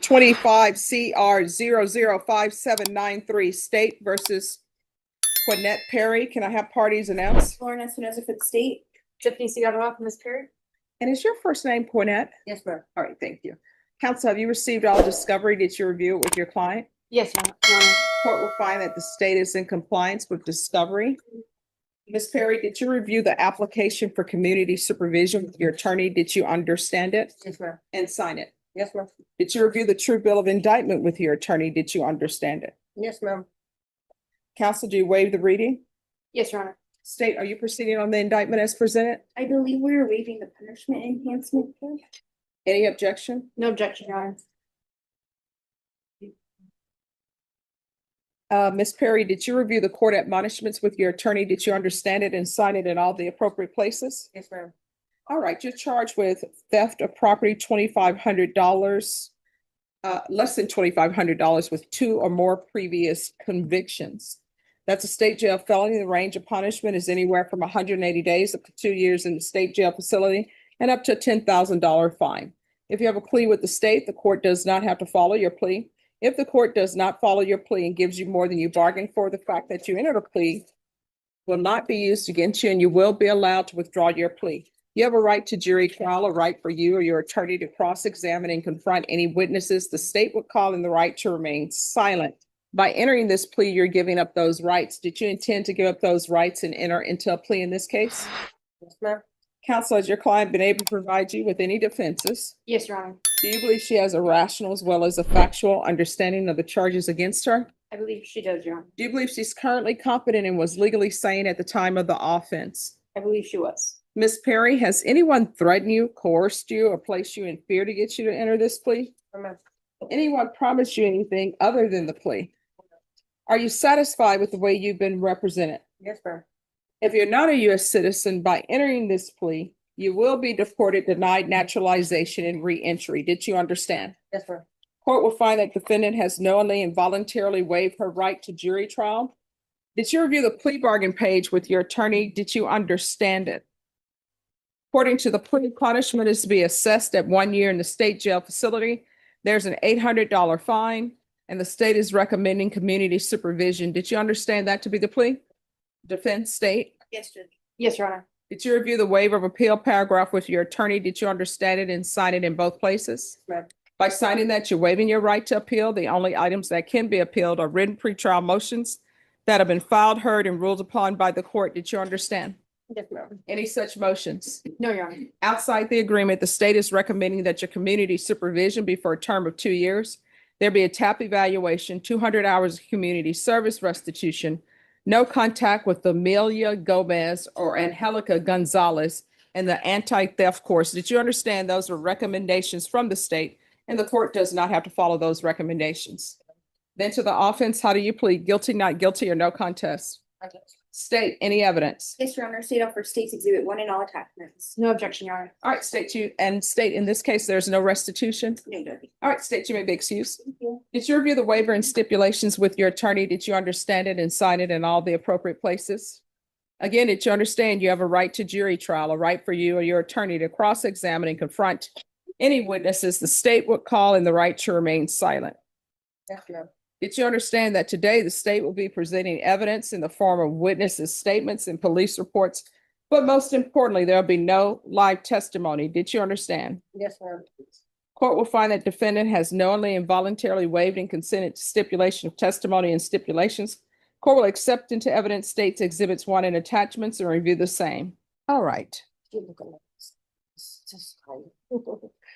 25 CR 005793 State versus Quinette Perry. Can I have parties announced? Lauren Espinoza for the state. Tiffany Segatwa from Ms. Perry. And is your first name Quinette? Yes, ma'am. All right, thank you. Counsel, have you received all discovery? Did you review it with your client? Yes, Your Honor. Court will find that the state is in compliance with discovery. Ms. Perry, did you review the application for community supervision with your attorney? Did you understand it Yes, ma'am. and sign it? Yes, ma'am. Did you review the true bill of indictment with your attorney? Did you understand it? Yes, ma'am. Counsel, do you waive the reading? Yes, Your Honor. State, are you proceeding on the indictment as presented? I believe we are waiving the punishment enhancement. Any objection? No objection, Your Honor. Ms. Perry, did you review the court admonishments with your attorney? Did you understand it and sign it in all the appropriate places? Yes, ma'am. All right, you're charged with theft of property, $2,500, less than $2,500 with 2 or more previous convictions. That's a state jail felony. The range of punishment is anywhere from 180 days up to 2 years in the state jail facility and up to a $10,000 fine. If you have a plea with the state, the court does not have to follow your plea. If the court does not follow your plea and gives you more than you bargained for, the fact that you entered a plea will not be used against you and you will be allowed to withdraw your plea. You have a right to jury trial, a right for you or your attorney to cross-examine and confront any witnesses. The state would call in the right to remain silent. By entering this plea, you're giving up those rights. Did you intend to give up those rights and enter into a plea in this case? Yes, ma'am. Counsel, has your client been able to provide you with any defenses? Yes, Your Honor. Do you believe she has a rational as well as a factual understanding of the charges against her? I believe she does, Your Honor. Do you believe she's currently competent and was legally sane at the time of the offense? I believe she was. Ms. Perry, has anyone threatened you, coerced you, or placed you in fear to get you to enter this plea? No, ma'am. Anyone promised you anything other than the plea? Are you satisfied with the way you've been represented? Yes, ma'am. If you're not a U.S. citizen, by entering this plea, you will be deported, denied naturalization, and re-entry. Did you understand? Yes, ma'am. Court will find that defendant has knowingly and voluntarily waived her right to jury trial. Did you review the plea bargain page with your attorney? Did you understand it? According to the plea, punishment is to be assessed at 1 year in the state jail facility. There's an $800 fine, and the state is recommending community supervision. Did you understand that to be the plea? Defense state. Yes, Judge. Yes, Your Honor. Did you review the waiver of appeal paragraph with your attorney? Did you understand it and sign it in both places? Ma'am. By signing that, you're waiving your right to appeal. The only items that can be appealed are written pretrial motions that have been filed, heard, and ruled upon by the court. Did you understand Yes, ma'am. any such motions? No, Your Honor. Outside the agreement, the state is recommending that your community supervision be for a term of 2 years. There be a TAP evaluation, 200 hours of community service restitution, no contact with Amelia Gomez or Angelica Gonzalez, and the anti-theft course. Did you understand those are recommendations from the state and the court does not have to follow those recommendations? Then to the offense, how do you plead? Guilty, not guilty, or no contest? State, any evidence? Yes, Your Honor. State offer State's Exhibit 1 and all attachments. No objection, Your Honor. All right, state in this case, there's no restitution. No, Judge. All right, state you may be excused. Thank you. Did you review the waiver and stipulations with your attorney? Did you understand it and sign it in all the appropriate places? Again, did you understand you have a right to jury trial, a right for you or your attorney to cross-examine and confront any witnesses the state would call and the right to remain silent? Yes, ma'am. Did you understand that today the state will be presenting evidence in the form of witnesses' statements and police reports? But most importantly, there'll be no live testimony. Did you understand? Yes, ma'am. Court will find that defendant has knowingly and voluntarily waived and consented to stipulation of testimony and stipulations. Court will accept into evidence states exhibits 1 and attachments and review the same. All right.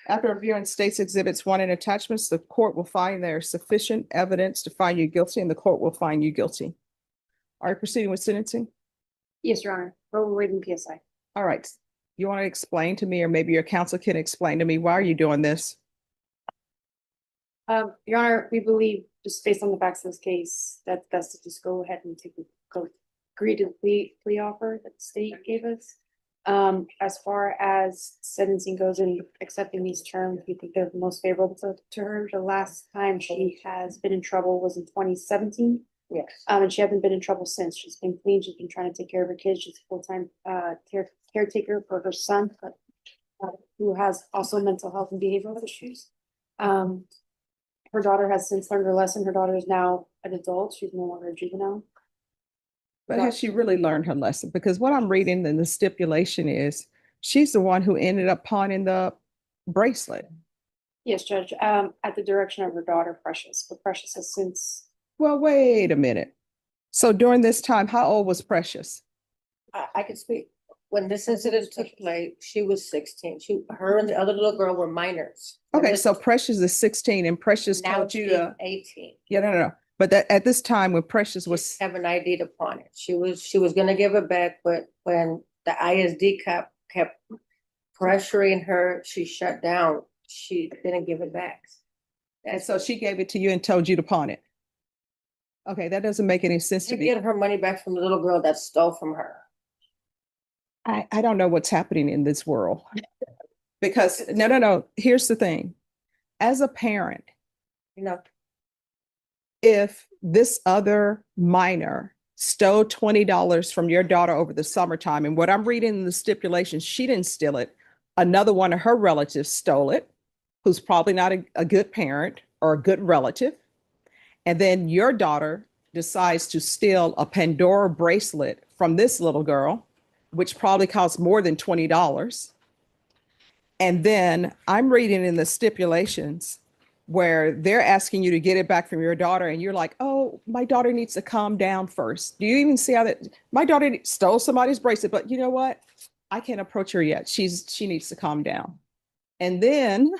After reviewing states exhibits 1 and attachments, the court will find there is sufficient evidence to find you guilty and the court will find you guilty. Are you proceeding with sentencing? Yes, Your Honor. But we're waiting PSI. All right. You want to explain to me, or maybe your counsel can explain to me, why are you doing this? Your Honor, we believe, just based on the facts of this case, that's best to just go ahead and agree to the plea offer that the state gave us. As far as sentencing goes and accepting these terms, we think they're the most favorable to her. The last time she has been in trouble was in 2017. Yes. And she hasn't been in trouble since. She's been clean. She's been trying to take care of her kids. She's a full-time caretaker for her son, who has also mental health and behavioral issues. her daughter has since learned her lesson. Her daughter is now an adult. She's no longer a juvenile. But has she really learned her lesson? Because what I'm reading in the stipulation is she's the one who ended up pawning the bracelet. Yes, Judge, at the direction of her daughter, Precious, but Precious has since, Well, wait a minute. So during this time, how old was Precious? I can speak. When this incident took place, she was 16. Her and the other little girl were minors. Okay, so Precious is 16 and Precious Now told you she's to, 18. yeah, no. But that at this time when Precious was, Have an ID upon it. She was gonna give it back, but when the ISD kept pressuring her, she shut down. She didn't give it back. and so she gave it to you and told you to pawn it. Okay, that doesn't make any sense To to me. get her money back from the little girl that stole from her. I don't know what's happening in this world. Because no. Here's the thing. As a parent, You know, if this other minor stole $20 from your daughter over the summertime, and what I'm reading in the stipulations, she didn't steal it. Another one of her relatives stole it, who's probably not a good parent or a good relative. And then your daughter decides to steal a Pandora bracelet from this little girl, which probably costs more than $20. And then I'm reading in the stipulations where they're asking you to get it back from your daughter, and you're like, oh, my daughter needs to calm down first. Do you even see how that my daughter stole somebody's bracelet, but you know what? I can't approach her yet. She needs to calm down. And then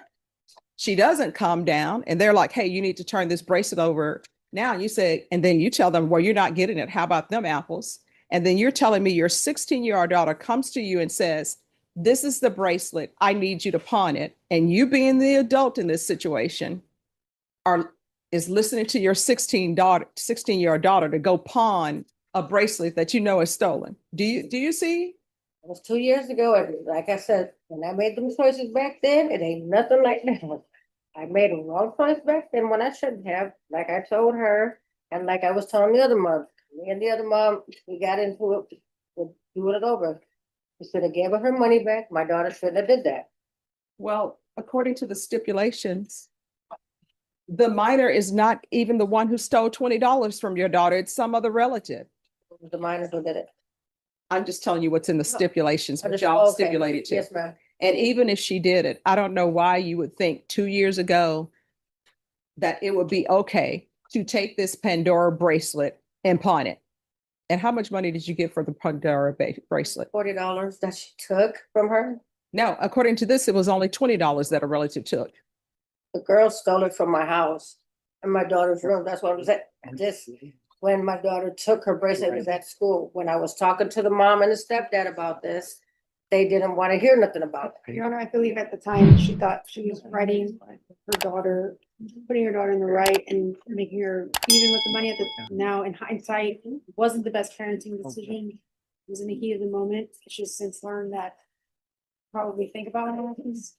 she doesn't calm down, and they're like, hey, you need to turn this bracelet over now. You say, and then you tell them, well, you're not getting it. How about them apples? And then you're telling me your 16-year-old daughter comes to you and says, this is the bracelet. I need you to pawn it. And you being the adult in this situation is listening to your 16-year-old daughter to go pawn a bracelet that you know is stolen. Do you see? it was 2 years ago, and like I said, when I made them choices back then, it ain't nothing like now. I made a wrong choice back then when I shouldn't have, like I told her, and like I was telling the other mom. Me and the other mom, we got into it, we're doing it over. We should have gave her money back. My daughter shouldn't have did that. Well, according to the stipulations, the minor is not even the one who stole $20 from your daughter. It's some other relative. It was the minors who did it. I'm just telling you what's in the stipulations, I which just- y'all okay. stipulated to. Yes, ma'am. And even if she did it, I don't know why you would think 2 years ago that it would be okay to take this Pandora bracelet and pawn it. And how much money did you get for the Pandora bracelet? $40 that she took from her. No, according to this, it was only $20 that a relative took. The girl stole it from my house and my daughter's room. That's what I was at. This, when my daughter took her bracelet, it was at school. When I was talking to the mom and the stepdad about this, they didn't want to hear nothing about it. Your Honor, I believe at the time she thought she was writing her daughter, putting her daughter in the right and making her even with the money at the, now in hindsight, wasn't the best parenting decision. It was in the heat of the moment. She's since learned that probably think about what happens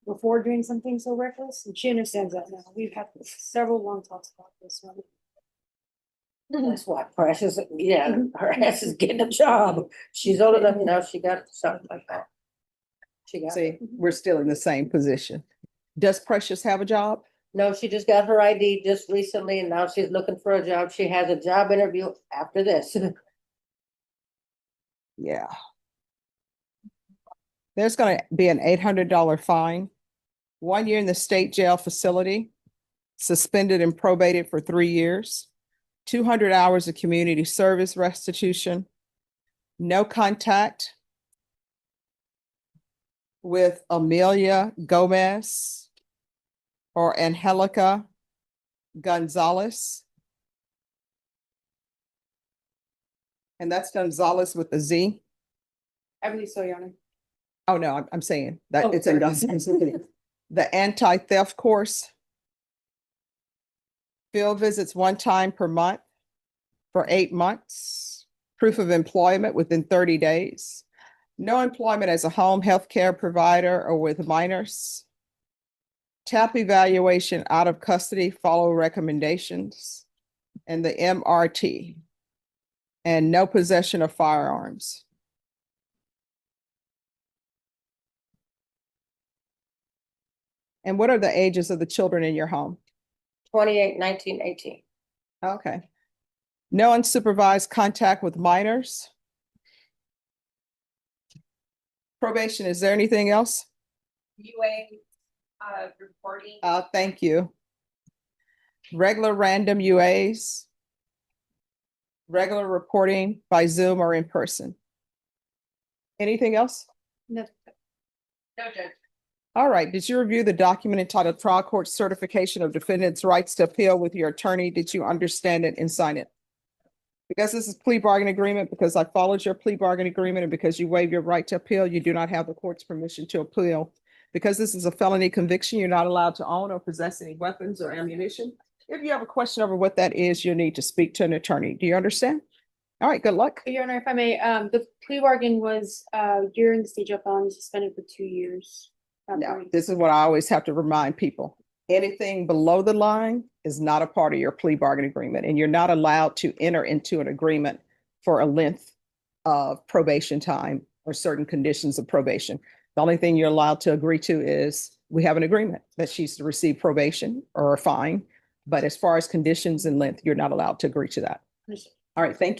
before doing something so reckless, and she understands that now. We've had several long talks about this one. That's why Precious, yeah, her ass is getting a job. She's old enough now, she got something like that. She got, See, we're still in the same position. Does Precious have a job? no, she just got her ID just recently and now she's looking for a job. She has a job interview after this. Yeah. There's going to be an $800 fine, 1 year in the state jail facility, suspended and probated for 3 years, 200 hours of community service restitution, no contact with Amelia Gomez or Angelica Gonzalez. And that's Gonzalez with a Z. I believe so, Your Honor. Oh, no, I'm saying that Oh, it's in sorry. Gonzalez. The anti-theft course. Field visits 1 time per month for 8 months. Proof of employment within 30 days. No employment as a home health care provider or with minors. TAP evaluation out of custody, follow recommendations, and the MRT. And no possession of firearms. And what are the ages of the children in your home? 28/19/18. Okay. No unsupervised contact with minors. Probation, is there anything else? UA, reporting. Thank you. Regular random UAs. Regular reporting by Zoom or in person. Anything else? No, No, Judge. All right, did you review the document entitled Trial Court Certification of Defendant's Rights to Appeal with your attorney? Did you understand it and sign it? Because this is plea bargain agreement, because I followed your plea bargain agreement, and because you waive your right to appeal, you do not have the court's permission to appeal. Because this is a felony conviction, you're not allowed to own or possess any weapons or ammunition. If you have a question over what that is, you'll need to speak to an attorney. Do you understand? All right, good luck. Your Honor, if I may, the plea bargain was, during the stage of felony suspended for 2 years. Now, this is what I always have to remind people. Anything below the line is not a part of your plea bargain agreement, and you're not allowed to enter into an agreement for a length of probation time or certain conditions of probation. The only thing you're allowed to agree to is we have an agreement that she's to receive probation or a fine. But as far as conditions and length, you're not allowed to agree to that. All right, thank you.